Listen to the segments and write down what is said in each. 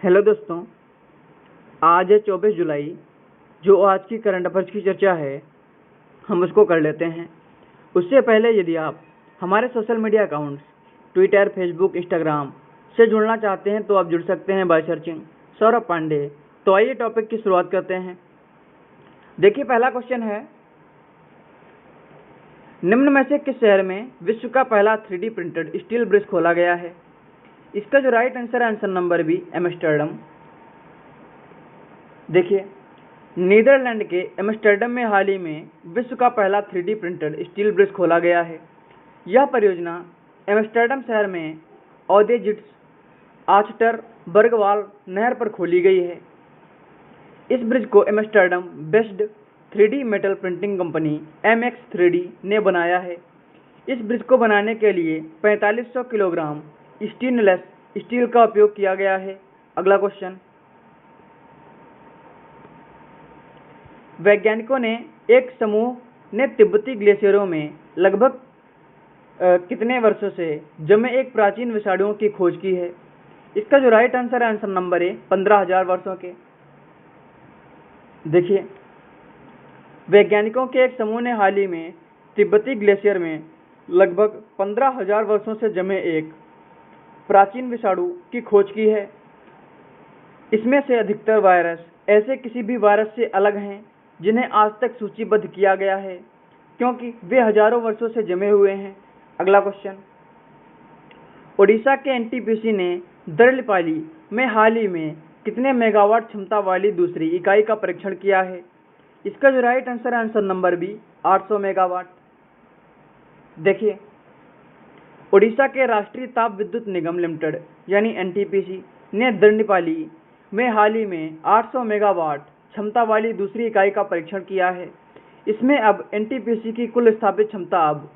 Hello दोस्तों, आज है 24 जुलाई। जो आज की करंट अफेयर्स की चर्चा है हम उसको कर लेते हैं। उससे पहले यदि आप हमारे social media accounts Twitter, Facebook, Instagram से जुड़ना चाहते हैं तो आप जुड़ सकते हैं बाय सर्चिंग सौरभ पांडे। तो आइए टॉपिक की शुरुआत करते हैं। देखिए, पहला क्वेश्चन है, निम्न में से किस शहर में विश्व का पहला 3D प्रिंटेड स्टील ब्रिज खोला गया है? इसका जो राइट आंसर है आंसर नंबर बी, एम्स्टर्डम। देखिए, नीदरलैंड के एम्स्टर्डम में हाल ही में विश्व का पहला 3D प्रिंटेड स्टील ब्रिज खोला गया है। यह परियोजना एम्स्टर्डम शहर में औद्योगिक आचटर बर्गवाल नहर पर खोली गई है। इस ब्रिज को Amsterdam based 3D metal printing company MX3D ने बनाया है। इस ब्रिज को बनाने के लिए 4500 किलोग्राम स्टेनलेस स्टील का उपयोग किया गया है। अगला क्वेश्चन, वैज्ञानिकों ने एक समूह ने तिब्बती ग्लेशियरों में लगभग कितने वर्षों से जमे एक प्राचीन विषाणुओं की खोज की है? इसका जो राइट आंसर है आंसर नंबर ए, 15,000 वर्षों के। देखिए, वैज्ञानिकों के एक समूह ने हाल ही में तिब्बती ग्लेशियर में लगभग 15,000 वर्षों से जमे एक प्राचीन विषाणु की खोज की है। इसमें से अधिकतर वायरस ऐसे किसी भी वायरस से अलग हैं जिन्हें आज तक सूचीबद्ध किया गया है, क्योंकि वे हजारों वर्षों से जमे हुए हैं। अगला क्वेश्चन, ओडिशा के NTPC ने दर्लपाली में हाल ही में कितने मेगावाट क्षमता वाली दूसरी इकाई का परीक्षण किया है? इसका जो राइट आंसर है आंसर नंबर बी, 800 मेगावाट। देखिए, ओडिशा के राष्ट्रीय ताप विद्युत निगम लिमिटेड यानी NTPC ने दर्लपाली में हाल ही में 800 मेगावाट क्षमता वाली दूसरी इकाई का परीक्षण किया है। इसमें अब NTPC की कुल स्थापित क्षमता अब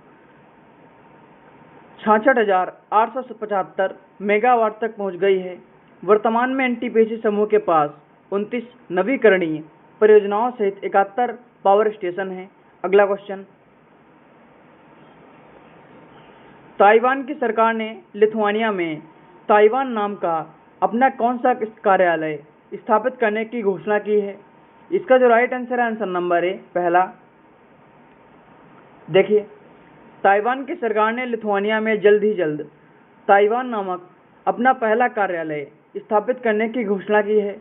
66,875 मेगावाट तक पहुंच गई है। वर्तमान में NTPC समूह के पास 29 नवीकरणीय परियोजनाओं सहित 71 पावर स्टेशन हैं। अगला क्वेश्चन, ताइवान की सरकार ने लिथुआनिया में ताइवान नाम का अपना कौन सा कार्यालय स्थापित करने की घोषणा की है? इसका जो राइट आंसर है आंसर नंबर ए, पहला। देखिए, ताइवान की सरकार ने लिथुआनिया में जल्द ही जल्द ताइवान नामक अपना पहला कार्यालय स्थापित करने की घोषणा की है।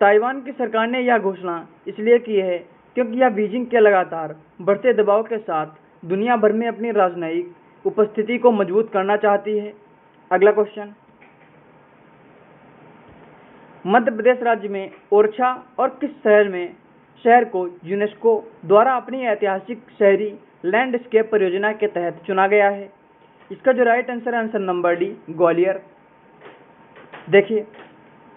ताइवान की सरकार ने यह घोषणा इसलिए की है क्योंकि यह बीजिंग के लगातार बढ़ते दबाव के साथ दुनिया भर में अपनी राजनयिक उपस्थिति को मजबूत करना चाहती है। अगला क्वेश्चन, मध्य प्रदेश राज्य में ओरछा और किस शहर को यूनेस्को द्वारा अपनी ऐतिहासिक शहरी लैंडस्केप परियोजना के तहत चुना गया है? इसका जो राइट आंसर है आंसर नंबर डी, ग्वालियर। देखिए,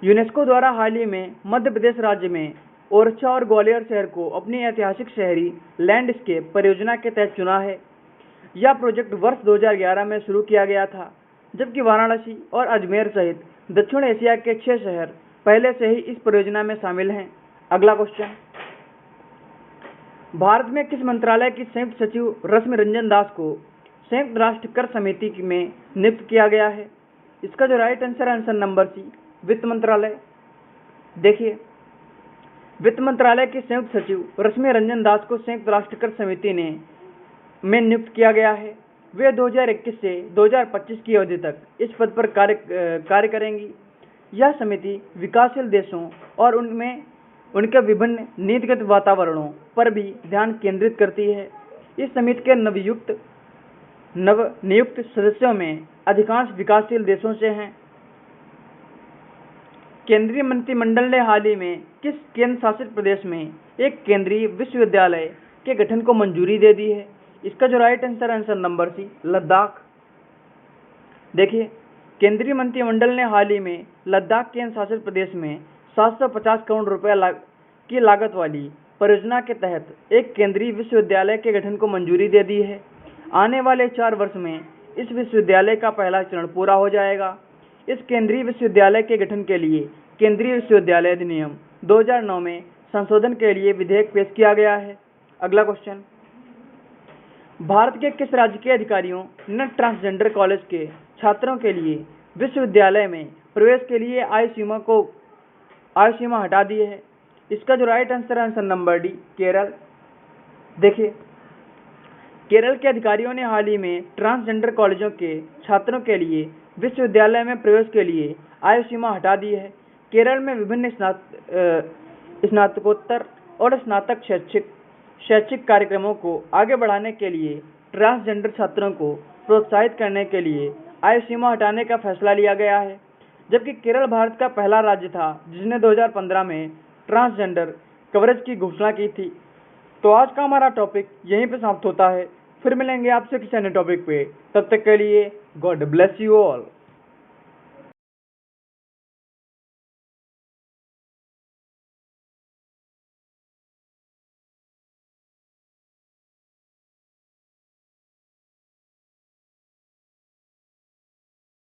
यूनेस्को द्वारा हाल ही में मध्य प्रदेश राज्य में ओरछा और ग्वालियर शहर को अपनी ऐतिहासिक शहरी लैंडस्केप परियोजना के तहत चुना है। यह प्रोजेक्ट वर्ष 2011 में शुरू किया गया था, जबकि वाराणसी और अजमेर सहित दक्षिण एशिया के 6 शहर पहले से ही इस परियोजना में शामिल हैं। अगला क्वेश्चन, भारत में किस मंत्रालय की संयुक्त सचिव रश्मि रंजन दास को संयुक्त राष्ट्र कर समिति में नियुक्त किया गया है? इसका जो राइट आंसर है आंसर नंबर सी, वित्त मंत्रालय। देखिए, वित्त मंत्रालय की संयुक्त सचिव रश्मि रंजन दास को संयुक्त राष्ट्र कर समिति में नियुक्त किया गया है। वे 2021 से 2025 की अवधि तक इस पद पर कार्य करेंगी। यह समिति विकासशील देशों और उनके विभिन्न नीतिगत वातावरणों पर भी ध्यान केंद्रित करती है। इस समिति के नवनियुक्त सदस्यों में अधिकांश विकासशील देशों से हैं। केंद्रीय मंत्रिमंडल ने हाल ही में किस केंद्र शासित प्रदेश में एक केंद्रीय विश्वविद्यालय के गठन को मंजूरी दे दी है? इसका जो right answer answer number C, Ladakh. देखिए, केंद्रीय मंत्रिमंडल ने हाल ही में लद्दाख केंद्र शासित प्रदेश में 750 करोड़ रुपए की लागत वाली परियोजना के तहत एक केंद्रीय विश्वविद्यालय के गठन को मंजूरी दे दी है। आने वाले 4 वर्ष में इस विश्वविद्यालय का पहला चरण पूरा हो जाएगा। इस केंद्रीय विश्वविद्यालय के गठन के लिए केंद्रीय विश्वविद्यालय अधिनियम 2009 में संशोधन के लिए विधेयक पेश किया गया है। अगला क्वेश्चन, भारत के किस राज्य के अधिकारियों ने ट्रांसजेंडर कॉलेज के छात्रों के लिए विश्वविद्यालय में प्रवेश के लिए आयु सीमा को आयु सीमा हटा दी है। इसका जो राइट आंसर है आंसर नंबर डी, केरल। देखिए, केरल के अधिकारियों ने हाल ही में ट्रांसजेंडर कॉलेजों के छात्रों के लिए विश्वविद्यालय में प्रवेश के लिए आयु सीमा हटा दी है। केरल में विभिन्न स्नातकोत्तर और स्नातक शैक्षिक कार्यक्रमों को आगे बढ़ाने के लिए ट्रांसजेंडर छात्रों को प्रोत्साहित करने के लिए आयु सीमा हटाने का फैसला लिया गया है। जबकि केरल भारत का पहला राज्य था जिसने 2015 में ट्रांसजेंडर कवरेज की घोषणा की थी। तो आज का हमारा टॉपिक यहीं पे समाप्त होता है। फिर मिलेंगे आपसे किसी अन्य टॉपिक पे। तब तक के लिए गॉड ब्लेस यू ऑल।